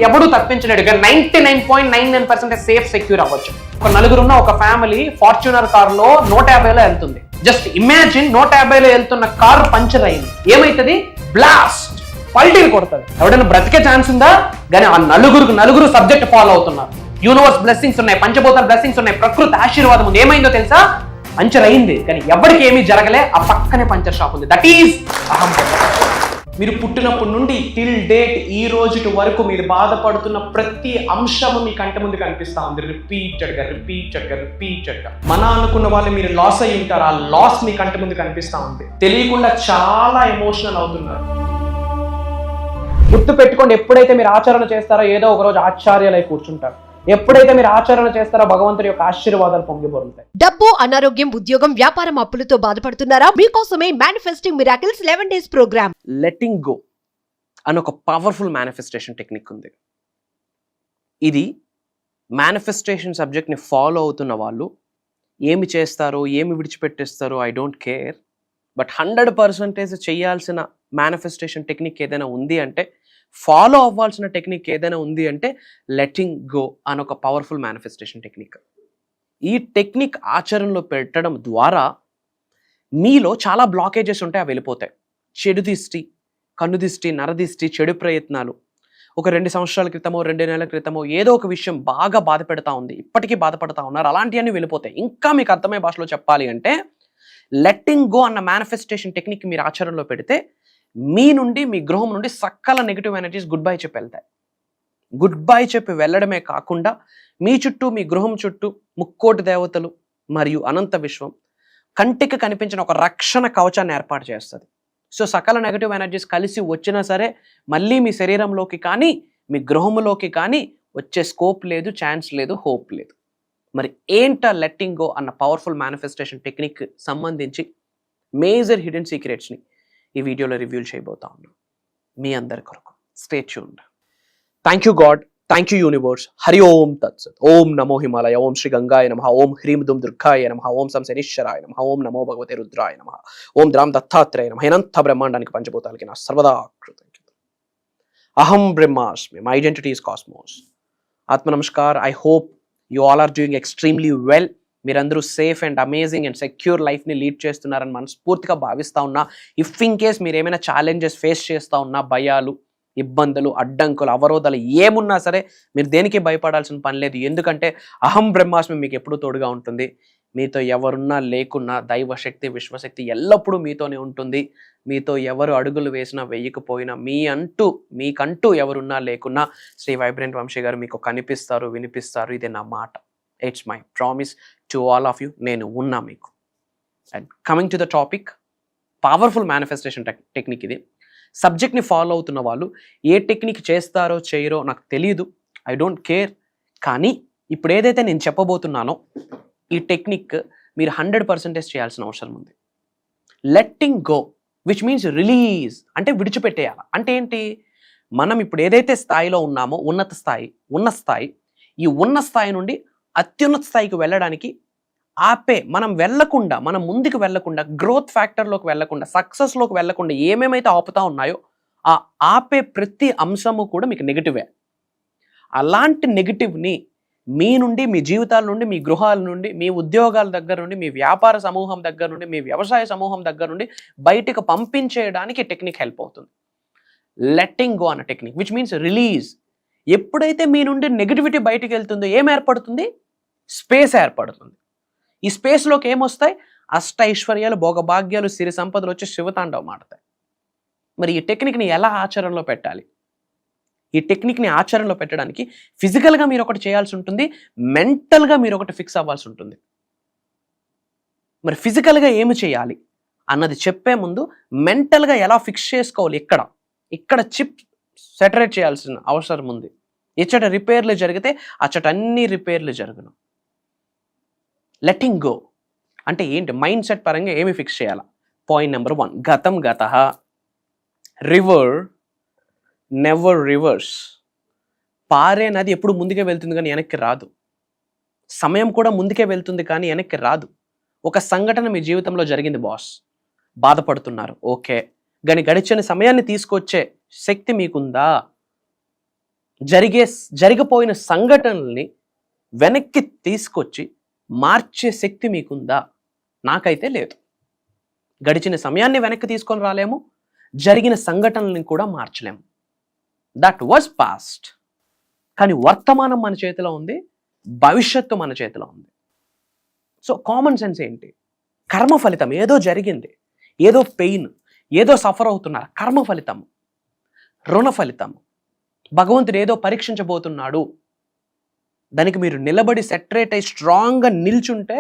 ఎవడూ తప్పించలేడు. 99.99% safe secure అవ్వచ్చు. ఒక నలుగురున్న ఒక ఫ్యామిలీ ఫార్చ్యూనర్ కార్ లో 150లో వెళ్తుంది. జస్ట్ ఇమాజిన్ 150లో వెళ్తున్న కార్ పంచర్ అయింది, ఏమైతుంది? బ్లాస్ట్, పల్టీని కొడుతుంది. ఎవడైనా బ్రతికే ఛాన్స్ ఉందా? కానీ ఆ నలుగురు సబ్జెక్ట్ ఫాలో అవుతున్నారు. యూనివర్స్ బ్లెస్సింగ్స్ ఉన్నాయి, పంచభూతాల బ్లెస్సింగ్స్ ఉన్నాయి, ప్రకృతి ఆశీర్వాదం ఉంది. ఏమైందో తెలుసా? పంచర్ అయింది, కానీ ఎవరికి ఏమీ జరగలే. ఆ పక్కనే పంచర్ షాప్ ఉంది. దట్ ఈజ్ అహం. మీరు పుట్టినప్పటి నుండి టిల్ డేట్ ఈ రోజు వరకు మీరు బాధపడుతున్న ప్రతి అంశము మీ కంటి ముందు కనిపిస్తా ఉంది. రిపీటెడ్గా మన అనుకున్న వాళ్ళు మీరు లాస్ అయి ఉంటారు. ఆ లాస్ మీ కంటి ముందు కనిపిస్తా ఉంది. తెలియకుండా చాలా ఎమోషనల్ అవుతున్నారు. గుర్తు పెట్టుకోండి, ఎప్పుడైతే మీరు ఆచరణ చేస్తారో ఏదో ఒక రోజు ఆశ్చర్యాలై కూర్చుంటారు. ఎప్పుడైతే మీరు ఆచరణ చేస్తారో భగవంతుడి యొక్క ఆశీర్వాదాలు పొంగిపోతాయి. డబ్బు, అనారోగ్యం, ఉద్యోగం, వ్యాపారం, అప్పులతో బాధపడుతున్నారా? మీకోసమే manifesting miracles 11 days programme. Letting go అని ఒక పవర్ఫుల్ మేనిఫెస్టేషన్ టెక్నిక్ ఉంది. ఇది మేనిఫెస్టేషన్ సబ్జెక్ట్ని ఫాలో అవుతున్న వాళ్ళు ఏమి చేస్తారో, ఏమి విడిచిపెట్టేస్తారో ఐ డోంట్ కేర్. బట్ 100% చేయాల్సిన మేనిఫెస్టేషన్ టెక్నిక్ ఏదైనా ఉంది అంటే, ఫాలో అవ్వాల్సిన టెక్నిక్ ఏదైనా ఉంది అంటే లెట్టింగ్ గో అని ఒక పవర్ఫుల్ మేనిఫెస్టేషన్ టెక్నిక్. ఈ టెక్నిక్ ఆచరణలో పెట్టడం ద్వారా మీలో చాలా బ్లాకేజెస్ ఉంటాయి, అవి వెళ్ళిపోతాయి. చెడు దిష్టి, కన్ను దిష్టి, నరదిష్టి, చెడు ప్రయత్నాలు ఒక 2 సంవత్సరాల క్రితమో 2 నెలల క్రితమో ఏదో ఒక విషయం బాగా బాధ పెడతా ఉంది, ఇప్పటికీ బాధపడతా ఉన్నారు, అలాంటివన్నీ వెళ్ళిపోతాయి. ఇంకా మీకు అర్థమయ్యే భాషలో చెప్పాలి అంటే లెట్టింగ్ గో అన్న మేనిఫెస్టేషన్ టెక్నిక్ మీరు ఆచరణలో పెడితే మీ నుండి, మీ గృహం నుండి సకల నెగిటివ్ ఎనర్జీస్ గుడ్ బై చెప్పి వెళ్తాయి. గుడ్ బై చెప్పి వెళ్ళడమే కాకుండా మీ చుట్టూ, మీ గృహం చుట్టూ ముక్కోటి దేవతలు మరియు అనంత విశ్వం కంటికి కనిపించిన ఒక రక్షణ కవచాన్ని ఏర్పాటు చేస్తుంది. సో సకల నెగిటివ్ ఎనర్జీస్ కలిసి వచ్చినా సరే మళ్ళీ మీ శరీరంలోకి కానీ మీ గృహంలోకి కానీ వచ్చే స్కోప్ లేదు, ఛాన్స్ లేదు, హోప్ లేదు. మరి ఏంటా లెట్టింగ్ గో అన్న పవర్ఫుల్ మేనిఫెస్టేషన్ టెక్నిక్ సంబంధించి మేజర్ హిడెన్ సీక్రెట్స్ని ఈ వీడియోలో రివ్యూ చేయబోతా ఉన్నాం మీ అందరి కొరకు. Stay tuned. Thank you God, thank you universe. Hari Om తత్సత్. ఓం నమో హిమాలయ, ఓం శ్రీ గంగాయ నమః, ఓం హ్రీం దుం దుర్గాయ నమః, ఓం సం శనీశ్వరాయ నమః, ఓం నమో భగవతే రుద్రాయ నమః, ఓం ద్రాం దత్తాత్రేయ నమః. అనంత బ్రహ్మాండానికి పంచభూతాలకి నా సర్వదా కృతజ్ఞత. అహం బ్రహ్మాస్మి. My identity is cosmos. ఆత్మ నమస్కార్. I hope you all are doing extremely well. మీరందరూ safe and amazing and secure లైఫ్ని లీడ్ చేస్తున్నారని మనస్ఫూర్తిగా భావిస్తూ ఉన్నా. ఇఫ్ ఇన్ కేస్ మీరు ఏమైనా ఛాలెంజెస్ ఫేస్ చేస్తూ ఉన్నా, భయాలు, ఇబ్బందులు, అడ్డంకులు, అవరోధాలు ఏమున్నా సరే మీరు దేనికి భయపడాల్సిన పని లేదు. ఎందుకంటే అహం బ్రహ్మాస్మి మీకు ఎప్పుడూ తోడుగా ఉంటుంది. మీతో ఎవరున్నా లేకున్నా దైవశక్తి, విశ్వశక్తి ఎల్లప్పుడూ మీతోనే ఉంటుంది. మీతో ఎవరు అడుగులు వేసినా వేయకపోయినా మీకంటూ ఎవరున్నా లేకున్నా శ్రీ వైబ్రెంట్ వంశీ గారు మీకు కనిపిస్తారు, వినిపిస్తారు. ఇది నా మాట. It's my promise to all of you. నేను ఉన్నా మీకు. And coming to the topic, powerful manifestation technique ఇది. సబ్జెక్ట్ని ఫాలో అవుతున్న వాళ్ళు ఏ టెక్నిక్ చేస్తారో చేయరో నాకు తెలియదు, ఐ డోంట్ కేర్. కానీ ఇప్పుడు ఏదైతే నేను చెప్పబోతున్నానో ఈ టెక్నిక్ మీరు 100% చేయాల్సిన అవసరం ఉంది. Letting go which means release, అంటే విడిచిపెట్టేయాలి. అంటే ఏంటి? మనం ఇప్పుడు ఏదైతే స్థాయిలో ఉన్నామో ఉన్న స్థాయి, ఈ ఉన్న స్థాయి నుండి అత్యున్నత స్థాయికి వెళ్ళడానికి మనం ముందుకు వెళ్లకుండా, గ్రోత్ ఫ్యాక్టర్లోకి వెళ్లకుండా, సక్సెస్లోకి వెళ్లకుండా ఏమేమైతే ఆపుతా ఉన్నాయో ఆ ఆపే ప్రతి అంశము కూడా మీకు నెగిటివే. అలాంటి నెగిటివ్ని మీ నుండి, మీ జీవితాల నుండి, మీ గృహాల నుండి, మీ ఉద్యోగాల దగ్గర నుండి, మీ వ్యాపార సమూహం దగ్గర నుండి, మీ వ్యవసాయ సమూహం దగ్గర నుండి బయటకు పంపించేయడానికి టెక్నిక్ హెల్ప్ అవుతుంది. లెట్టింగ్ గో అన్న టెక్నిక్ విచ్ మీన్స్ రిలీజ్. ఎప్పుడైతే మీ నుండి నెగిటివిటీ బయటకు వెళ్తుందో ఏం ఏర్పడుతుంది? స్పేస్ ఏర్పడుతుంది. ఈ స్పేస్లోకి ఏమొస్తాయి? అష్టైశ్వర్యాలు, భోగభాగ్యాలు, సిరి సంపదలు వచ్చి శివతాండవం ఆడతాయి. మరి ఈ టెక్నిక్ని ఎలా ఆచరణలో పెట్టాలి? ఈ టెక్నిక్ని ఆచరణలో పెట్టడానికి ఫిజికల్గా మీరు ఒకటి చేయాల్సి ఉంటుంది, మెంటల్గా మీరు ఒకటి ఫిక్స్ అవ్వాల్సి ఉంటుంది. మరి ఫిజికల్గా ఏమి చేయాలి అన్నది చెప్పే ముందు మెంటల్గా ఎలా ఫిక్స్ చేసుకోవాలి, ఇక్కడ చిప్ సెటరేట్ చేయాల్సిన అవసరం ఉంది. ఇచ్చట రిపేర్లు జరిగితే అచ్చట అన్ని రిపేర్లు జరుగును. లెట్టింగ్ గో అంటే ఏంటి? మైండ్ సెట్ పరంగా ఏమి ఫిక్స్ చేయాలా? పాయింట్ నెంబర్ 1, గతం గతః, రివర్ నెవర్ రివర్స్. పారే నది ఎప్పుడు ముందుకే వెళ్తుంది కానీ వెనక్కి రాదు. సమయం కూడా ముందుకే వెళ్తుంది కానీ వెనక్కి రాదు. ఒక సంఘటన మీ జీవితంలో జరిగింది బాస్, బాధపడుతున్నారు, ఓకే, కానీ గడిచిన సమయాన్ని తీసుకొచ్చే శక్తి మీకుందా? జరిగిపోయిన సంఘటనల్ని వెనక్కి తీసుకొచ్చి మార్చే శక్తి మీకుందా? నాకైతే లేదు. గడిచిన సమయాన్ని వెనక్కి తీసుకొని రాలేము, జరిగిన సంఘటనల్ని కూడా మార్చలేము. That was past. కానీ వర్తమానం మన చేతిలో ఉంది, భవిష్యత్తు మన చేతిలో ఉంది. సో కామన్ సెన్స్ ఏంటి? కర్మ ఫలితం. ఏదో జరిగింది, ఏదో పెయిన్, ఏదో సఫర్ అవుతున్నారు, కర్మ ఫలితం, రుణ ఫలితం. భగవంతుడు ఏదో పరీక్షించబోతున్నాడు, దానికి మీరు నిలబడి సెటరేట్ అయి స్ట్రాంగ్గా నిల్చుంటే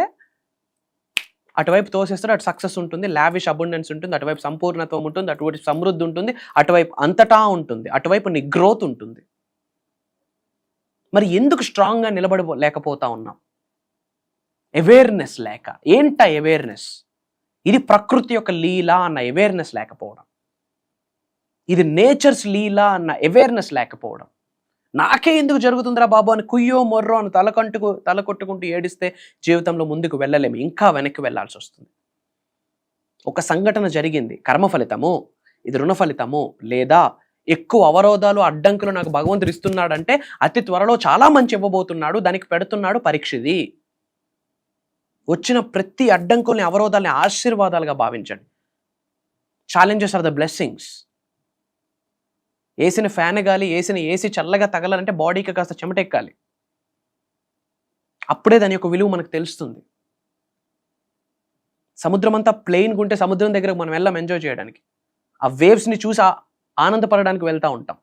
అటువైపు తోసేస్తాడు. అటు సక్సెస్ ఉంటుంది, లావిష్ అబుండెన్స్ ఉంటుంది, అటువైపు సంపూర్ణత్వం ఉంటుంది, అటువైపు సమృద్ధి ఉంటుంది, అటువైపు అంతటా ఉంటుంది, అటువైపు నీ గ్రోత్ ఉంటుంది. మరి ఎందుకు స్ట్రాంగ్గా నిలబడలేకపోతా ఉన్నాం? అవేర్నెస్ లేక. ఏంట అవేర్నెస్? ఇది ప్రకృతి యొక్క లీల అన్న అవేర్నెస్ లేకపోవడం, ఇది నేచర్స్ లీల అన్న అవేర్నెస్ లేకపోవడం. నాకే ఎందుకు జరుగుతుందిరా బాబు అని కుయ్యో మొర్రో అని తల కొట్టుకుంటూ ఏడిస్తే జీవితంలో ముందుకు వెళ్ళలేము, ఇంకా వెనక్కి వెళ్ళాల్సి వస్తుంది. ఒక సంఘటన జరిగింది, కర్మ ఫలితము, ఇది రుణ ఫలితము, లేదా ఎక్కువ అవరోధాలు అడ్డంకులు నాకు భగవంతుడు ఇస్తున్నాడంటే అతి త్వరలో చాలా మంచి ఇవ్వబోతున్నాడు, దానికి పెడుతున్నాడు పరీక్షది. వచ్చిన ప్రతి అడ్డంకుల్ని, అవరోధాలని ఆశీర్వాదాలుగా భావించండి. Challenges are the blessings. వేసిన ఫ్యాన్ గాలి, వేసిన ఏసీ చల్లగా తగలాలంటే బాడీకి కాస్త చెమటెక్కాలి, అప్పుడే దాని యొక్క విలువ మనకు తెలుస్తుంది. సముద్రం అంతా ప్లెయిన్గా ఉంటే సముద్రం దగ్గరకు మనం వెళ్ళాం ఎంజాయ్ చేయడానికి. ఆ వేవ్స్ని చూసి ఆనందపడడానికి వెళ్తూ ఉంటాం,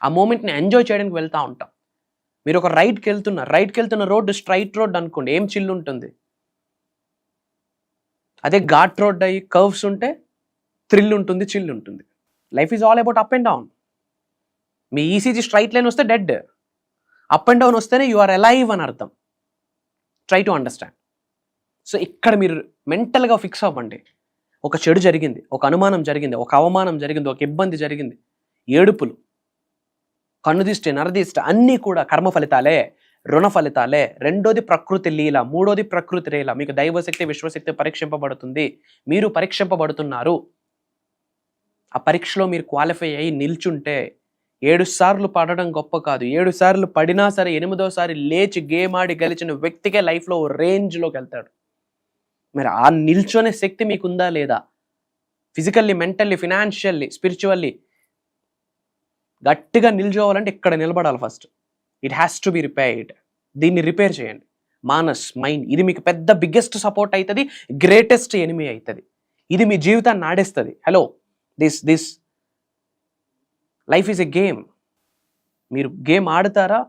ఆ మూమెంట్ని ఎంజాయ్ చేయడానికి వెళ్తూ ఉంటాం. మీరు ఒక రైడ్కి వెళ్తున్న రోడ్డు స్ట్రైట్ రోడ్ అనుకోండి, ఏం చిల్లు ఉంటుంది. అదే ఘాట్ రోడ్ అయ్యి కర్వ్స్ ఉంటే థ్రిల్ ఉంటుంది, చిల్ ఉంటుంది. Life is all about up and down. Me ECG straight line వస్తే డెడ్, అప్ అండ్ డౌన్ వస్తేనే యు ఆర్ అలైవ్ అని అర్థం. Try to understand. సో ఇక్కడ మీరు మెంటల్గా ఫిక్స్ అవ్వండి. ఒక చెడు జరిగింది, ఒక అనుమానం జరిగింది, ఒక అవమానం జరిగింది, ఒక ఇబ్బంది జరిగింది, ఏడుపులు, కన్నుదిష్టి, నరదిష్టి అన్నీ కూడా కర్మ ఫలితాలే, రుణ ఫలితాలే. రెండోది ప్రకృతి లీల, మూడోది ప్రకృతి లీల. మీకు దైవశక్తి, విశ్వశక్తి పరీక్షింపబడుతుంది, మీరు పరీక్షింపబడుతున్నారు. ఆ పరీక్షలో మీరు క్వాలిఫై అయ్యి నిల్చుంటే 7 సార్లు పడడం గొప్ప కాదు, 7 సార్లు పడినా సరే 8వ సారి లేచి గేమ్ ఆడి గెలిచిన వ్యక్తికే లైఫ్లో రేంజ్లోకి వెళ్తాడు. మరి ఆ నిల్చొనే శక్తి మీకుందా లేదా? ఫిజికల్లీ, మెంటల్లీ, ఫినాన్షియల్లీ, స్పిరిచువల్లీ గట్టిగా నిల్చోవాలంటే ఇక్కడ నిలబడాలి first. It has to be repaired. దీన్ని రిపేర్ చేయండి. మానస్, మైండ్, ఇది మీకు పెద్ద బిగ్గెస్ట్ సపోర్ట్ అవుతుంది, గ్రేటెస్ట్ ఎనిమీ అవుతుంది. ఇది మీ జీవితాన్ని ఆడేస్తుంది. Hello, this life is a game. మీరు గేమ్ ఆడతారా?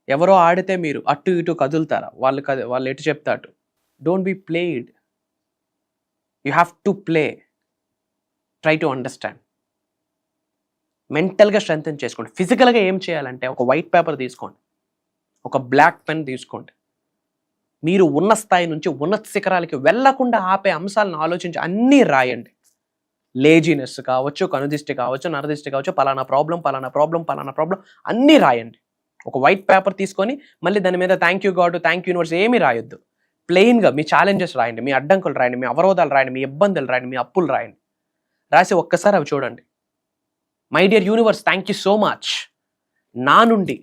ఎవరో ఆడితే మీరు అటు ఇటు కదులుతారా? వాళ్ళు ఎటు చెప్తా అటు. Don't be played, you have to play. Try to understand. మెంటల్గా స్ట్రెంథెన్ చేసుకోండి. ఫిజికల్గా ఏం చేయాలంటే ఒక వైట్ పేపర్ తీసుకోండి, ఒక బ్లాక్ పెన్ తీసుకోండి. మీరు ఉన్న స్థాయి నుంచి ఉన్నత శిఖరాలకి వెళ్లకుండా ఆపే అంశాలను ఆలోచించి అన్నీ రాయండి. లేజినెస్ కావచ్చు, కనుదిష్టి కావచ్చు, నరదిష్టి కావచ్చు, పలానా ప్రాబ్లం అన్నీ రాయండి. ఒక వైట్ పేపర్ తీసుకొని మళ్ళీ దాని మీద thank you God, thank you universe ఏమీ రాయొద్దు. ప్లెయిన్గా మీ ఛాలెంజెస్ రాయండి, మీ అడ్డంకులు రాయండి, మీ అవరోధాలు రాయండి, మీ ఇబ్బందులు రాయండి, మీ అప్పులు రాయండి. రాసి ఒక్కసారి అవి చూడండి. My dear universe, thank you so much. నా నుండి,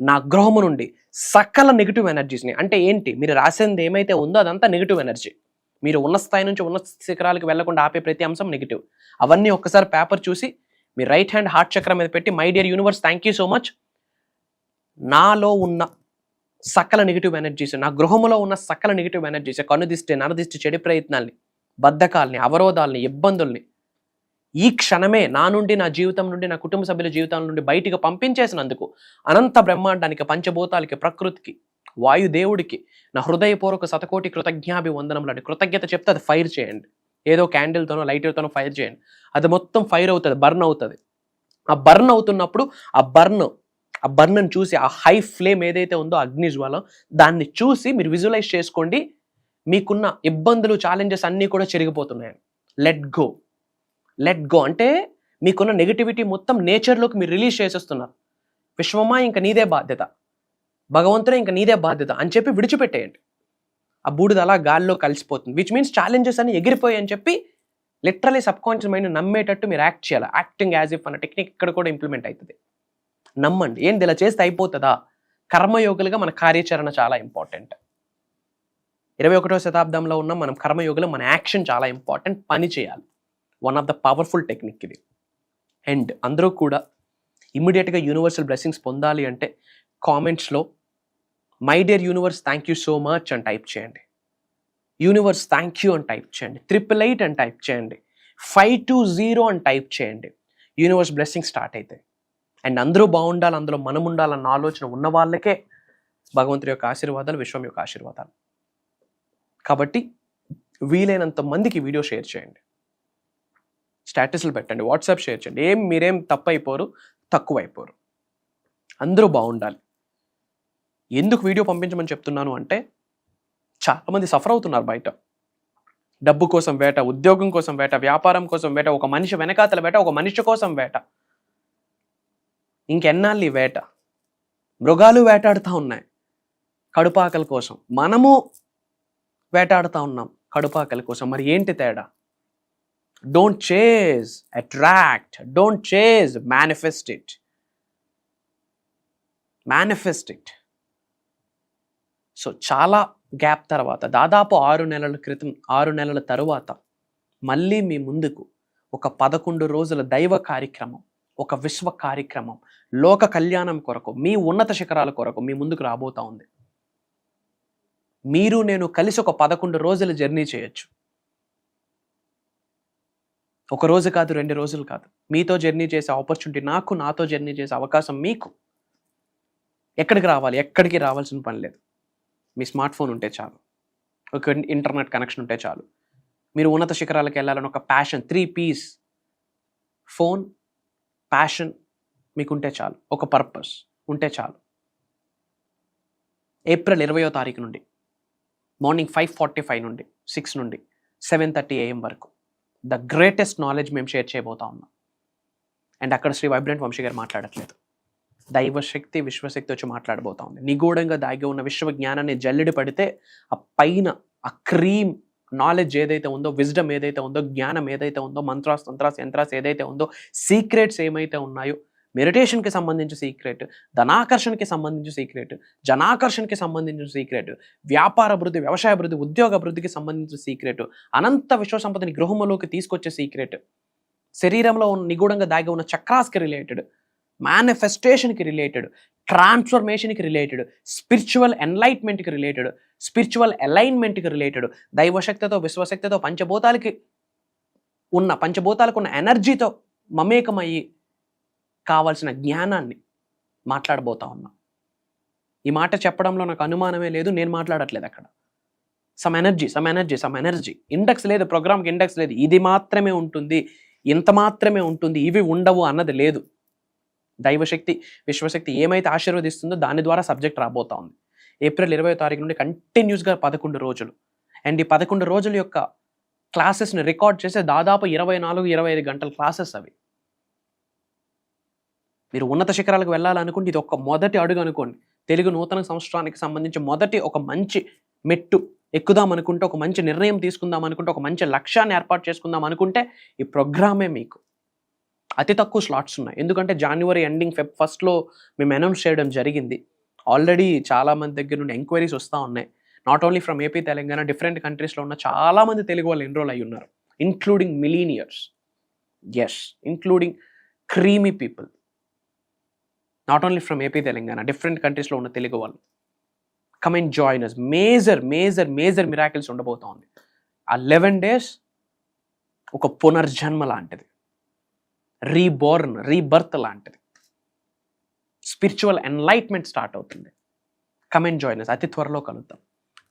నా గృహము నుండి సకల నెగిటివ్ ఎనర్జీస్ని, అంటే ఏంటి, మీరు రాసింది ఏమైతే ఉందో అదంతా నెగిటివ్ ఎనర్జీ. మీరు ఉన్న స్థాయి నుంచి ఉన్న శిఖరాలకు వెళ్లకుండా ఆపే ప్రతి అంశం నెగిటివ్. అవన్నీ ఒక్కసారి పేపర్ చూసి మీ రైట్ హ్యాండ్ హార్ట్ చక్రం మీద పెట్టి, my dear universe, thank you so much. నాలో ఉన్న సకల నెగిటివ్ ఎనర్జీస్, నా గృహంలో ఉన్న సకల నెగిటివ్ ఎనర్జీస్, కనుదిష్టి, నరదిష్టి, చెడు ప్రయత్నాల్ని, బద్ధకాల్ని, అవరోధాలని, ఇబ్బందుల్ని ఈ క్షణమే నా నుండి, నా జీవితం నుండి, నా కుటుంబ సభ్యుల జీవితం నుండి బయటికి పంపించేసినందుకు అనంత బ్రహ్మాండానికి, పంచభూతాలకి, ప్రకృతికి, వాయుదేవుడికి నా హృదయపూర్వక శతకోటి కృతజ్ఞాభివందనములండి. కృతజ్ఞత చెప్తే అది ఫైర్ చేయండి. ఏదో క్యాండిల్తోనో లైటర్తోనో ఫైర్ చేయండి. అది మొత్తం ఫైర్ అవుతుంది, బర్న్ అవుతుంది. ఆ బర్న్ అవుతున్నప్పుడు ఆ బర్న్ చూసి, ఆ హై ఫ్లేమ్ ఏదైతే ఉందో అగ్నిజ్వాలం, దాన్ని చూసి మీరు విజువలైజ్ చేసుకోండి. మీకున్న ఇబ్బందులు, ఛాలెంజెస్ అన్నీ కూడా చెరిగిపోతున్నాయి. లెట్ గో అంటే మీకున్న నెగిటివిటీ మొత్తం నేచర్లోకి మీరు రిలీజ్ చేసేస్తున్నారు. విశ్వమా ఇంకా నీదే బాధ్యత, భగవంతుడే ఇంకా నీదే బాధ్యత అని చెప్పి విడిచిపెట్టేయండి. ఆ బూడిద అలా గాల్లో కలిసిపోతుంది. విచ్ మీన్స్ ఛాలెంజెస్ అన్ని ఎగిరిపోయాయి అని చెప్పి లిటరలీ సబ్ కాన్షియస్ మైండ్ నమ్మేటట్టు మీరు యాక్ట్ చేయాలి. యాక్టింగ్ యాజ్ ఇఫ్ అన్న టెక్నిక్ ఇక్కడ కూడా ఇంప్లిమెంట్ అవుతుంది. నమ్మండి. ఏంటి ఇలా చేస్తే అయిపోతుందా? కర్మయోగులుగా మన కార్యాచరణ చాలా ఇంపార్టెంట్. 21వ శతాబ్దంలో ఉన్న మనం కర్మయోగులు, మన యాక్షన్ చాలా ఇంపార్టెంట్. పని చేయాలి. One of the powerful technique ఇది. అండ్ అందరూ కూడా ఇమ్మీడియట్గా యూనివర్సల్ బ్లెస్సింగ్స్ పొందాలి అంటే కామెంట్స్లో my dear universe thank you so much అని టైప్ చేయండి. యూనివర్స్ థ్యాంక్ యూ అని టైప్ చేయండి. 888 అని టైప్ చేయండి. 520 అని టైప్ చేయండి. యూనివర్స్ బ్లెస్సింగ్ స్టార్ట్ అవుతాయి. అండ్ అందరూ బాగుండాలి, అందులో మనం ఉండాలన్న ఆలోచన ఉన్న వాళ్ళకే భగవంతుడి యొక్క ఆశీర్వాదాలు, విశ్వం యొక్క ఆశీర్వాదాలు. కాబట్టి వీలైనంత మందికి వీడియో షేర్ చేయండి, స్టేటస్లు పెట్టండి, వాట్సాప్ షేర్ చేయండి. మీరేం తప్పైపోరు, తక్కువైపోరు. అందరూ బాగుండాలి. ఎందుకు వీడియో పంపించమని చెప్తున్నాను అంటే చాలామంది సఫర్ అవుతున్నారు బయట. డబ్బు కోసం వేట, ఉద్యోగం కోసం వేట, వ్యాపారం కోసం వేట, ఒక మనిషి వెనకాతల వేట, ఒక మనిషి కోసం వేట. ఇంకెన్నాళ్ళు ఈ వేట? మృగాలు వేటాడుతూ ఉన్నాయి కడుపాకల కోసం, మనము వేటాడుతూ ఉన్నాం కడుపాకల కోసం. మరి ఏంటి తేడా? Don't chase, attract. Don't chase, manifest it. Manifest it. So చాలా గ్యాప్ తర్వాత, దాదాపు 6 నెలల క్రితం, 6 నెలల తరువాత మళ్ళీ మీ ముందుకు ఒక 11 రోజుల దైవ కార్యక్రమం, ఒక విశ్వ కార్యక్రమం, లోక కళ్యాణం కొరకు, మీ ఉన్నత శిఖరాల కొరకు మీ ముందుకు రాబోతా ఉంది. మీరు నేను కలిసి ఒక 11 రోజుల జర్నీ చేయొచ్చు. ఒక రోజు కాదు, 2 రోజులు కాదు. మీతో జర్నీ చేసే ఆపర్చునిటీ నాకు, నాతో జర్నీ చేసే అవకాశం మీకు. ఎక్కడికి రావాలి? ఎక్కడికి రావాల్సిన పని లేదు. మీ స్మార్ట్ ఫోన్ ఉంటే చాలు, ఒక ఇంటర్నెట్ కనెక్షన్ ఉంటే చాలు. మీరు ఉన్నత శిఖరాలకు వెళ్ళాలని ఒక ప్యాషన్, 3 P's, ఫోన్, ప్యాషన్ మీకుంటే చాలు, ఒక పర్పస్ ఉంటే చాలు. ఏప్రిల్ 20వ తారీఖు నుండి మార్నింగ్ 5:45 నుండి 6 నుండి 7:30 AM వరకు ద గ్రేటెస్ట్ నాలెడ్జ్ మేము షేర్ చేయబోతా ఉన్నాం. అండ్ అక్కడ శ్రీ వైబ్రెంట్ వంశీ గారు మాట్లాడట్లేదు, దైవశక్తి, విశ్వశక్తి వచ్చి మాట్లాడబోతా ఉంది. నిగూఢంగా దాగి ఉన్న విశ్వ జ్ఞానాన్ని జల్లెడి పడితే ఆ పైన ఆ క్రీమ్ నాలెడ్జ్ ఏదైతే ఉందో, విజ్డమ్ ఏదైతే ఉందో, జ్ఞానం ఏదైతే ఉందో, మంత్రాస్, తంత్రాస్, యంత్రాస్ ఏదైతే ఉందో, సీక్రెట్స్ ఏమైతే ఉన్నాయో, మెడిటేషన్కి సంబంధించి సీక్రెట్, ధనాకర్షణకి సంబంధించి సీక్రెట్, జనాకర్షణకి సంబంధించిన సీక్రెట్, వ్యాపార అభివృద్ధి, వ్యవసాయ అభివృద్ధి, ఉద్యోగ అభివృద్ధికి సంబంధించిన సీక్రెట్, అనంత విశ్వ సంపదని గృహంలోకి తీసుకొచ్చే సీక్రెట్, శరీరంలో ఉన్న నిగూఢంగా దాగి ఉన్న చక్రాస్కి రిలేటెడ్, మేనిఫెస్టేషన్కి రిలేటెడ్, ట్రాన్స్ఫర్మేషన్కి రిలేటెడ్, స్పిరిచువల్ ఎన్లైట్మెంట్కి రిలేటెడ్, స్పిరిచువల్ అలైన్మెంట్కి రిలేటెడ్, దైవశక్తితో, విశ్వశక్తితో, పంచభూతాలకు ఉన్న ఎనర్జీతో మమేకమయ్యి కావాల్సిన జ్ఞానాన్ని మాట్లాడబోతా ఉన్నాం. ఈ మాట చెప్పడంలో నాకు అనుమానమే లేదు, నేను మాట్లాడట్లేదు అక్కడ. Some energy. ఇండెక్స్ లేదు, ప్రోగ్రామ్కి ఇండెక్స్ లేదు. ఇది మాత్రమే ఉంటుంది, ఇంత మాత్రమే ఉంటుంది, ఇవి ఉండవు అన్నది లేదు. దైవశక్తి, విశ్వశక్తి ఏమైతే ఆశీర్వదిస్తుందో దాని ద్వారా సబ్జెక్ట్ రాబోతా ఉంది. ఏప్రిల్ 20వ తారీఖు నుండి కంటిన్యూస్గా 11 రోజులు. అండ్ ఈ 11 రోజుల యొక్క క్లాసెస్ని రికార్డ్ చేసే దాదాపు 24-25 గంటల క్లాసెస్ అవి. మీరు ఉన్నత శిఖరాలకు వెళ్ళాలనుకుంటే ఇది ఒక మొదటి అడుగు అనుకోండి. తెలుగు నూతన సంవత్సరానికి సంబంధించి మొదటి ఒక మంచి మెట్టు ఎక్కుదాం అనుకుంటే, ఒక మంచి నిర్ణయం తీసుకుందాం అనుకుంటే, ఒక మంచి లక్ష్యాన్ని ఏర్పాటు చేసుకుందాం అనుకుంటే ఈ ప్రోగ్రామే మీకు. అతి తక్కువ స్లాట్స్ ఉన్నాయి, ఎందుకంటే జనవరి ఎండింగ్, Feb 1 మేము అనౌన్స్ చేయడం జరిగింది. ఆల్రెడీ చాలామంది దగ్గర నుండి ఎంక్వైరీస్ వస్తూ ఉన్నాయి. Not only from AP, Telangana, different కంట్రీస్లో ఉన్న చాలామంది తెలుగు వాళ్ళు ఎన్రోల్ అయ్యి ఉన్నారు, including millionaires, including creamy people. Not only from AP, Telangana, different కంట్రీస్లో ఉన్న తెలుగు వాళ్ళు. Come and join us. Major miracles ఉండబోతా ఉంది. ఆ 11 days ఒక పునర్జన్మ లాంటిది, రీబర్త్ లాంటిది. స్పిరిచువల్ ఎన్లైట్మెంట్ స్టార్ట్ అవుతుంది. Come and join us. అతి త్వరలో కలుద్దాం.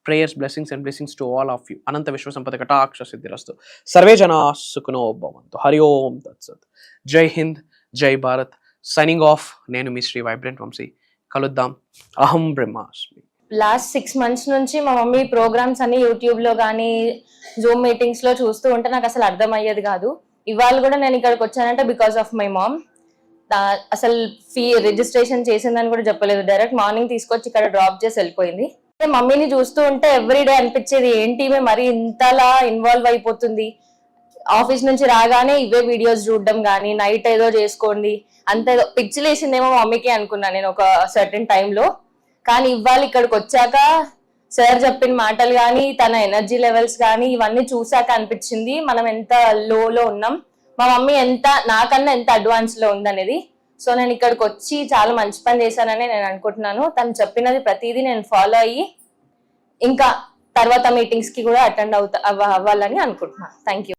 Prayers, blessings and blessings to all of you. అనంత విశ్వ సంపద కటాక్ష సిద్ధిరస్తు. సర్వే జనా సుఖినో భవంతు. హరి ఓం తత్సత్. జై హింద్, జై భారత్. Signing off. నేను మీ శ్రీ వైబ్రెంట్ వంశీ. కలుద్దాం. అహం బ్రహ్మాస్మి. లాస్ట్ 6 months నుంచి మా మమ్మీ ప్రోగ్రామ్స్ అన్ని యూట్యూబ్ లో కానీ, జూమ్ మీటింగ్స్ లో చూస్తూ ఉంటే నాకు అసలు అర్థం అయ్యేది కాదు. ఇవాళ కూడా నేను ఇక్కడికి వచ్చానంటే బికాస్ ఆఫ్ మై మామ్. అసలు ఫీ రిజిస్ట్రేషన్ చేసిందని కూడా చెప్పలేదు, డైరెక్ట్ మార్నింగ్ తీసుకొచ్చి ఇక్కడ డ్రాప్ చేసి వెళ్ళిపోయింది. మమ్మీని చూస్తూ ఉంటే ఎవ్రీడే అనిపించేది, ఏంటి మరి ఇంతలా ఇన్వాల్వ్ అయిపోతుంది. ఆఫీస్ నుంచి రాగానే ఇవే వీడియోస్ చూడడం కానీ, నైట్ ఏదో చేసుకోండి అంత పిచ్చి లేసిందేమో మా మమ్మీకి అనుకున్నా నేను ఒక సర్టెన్ టైంలో. కానీ ఇవాళ ఇక్కడికి వచ్చాక సార్ చెప్పిన మాటలు కానీ తన ఎనర్జీ లెవెల్స్ కానీ ఇవన్నీ చూసాక అనిపించింది మనం ఎంత లోలో ఉన్నాం, మా మమ్మీ ఎంత నాకన్నా ఎంత అడ్వాన్స్ లో ఉందనేది. సో నేను ఇక్కడికి వచ్చి చాలా మంచి పని చేశానని నేను అనుకుంటున్నాను. తను చెప్పినది ప్రతిదీ నేను ఫాలో అయ్యి ఇంకా తర్వాత మీటింగ్స్ కి కూడా అటెండ్ అవ్వాలని అనుకుంటున్నాను. Thank you.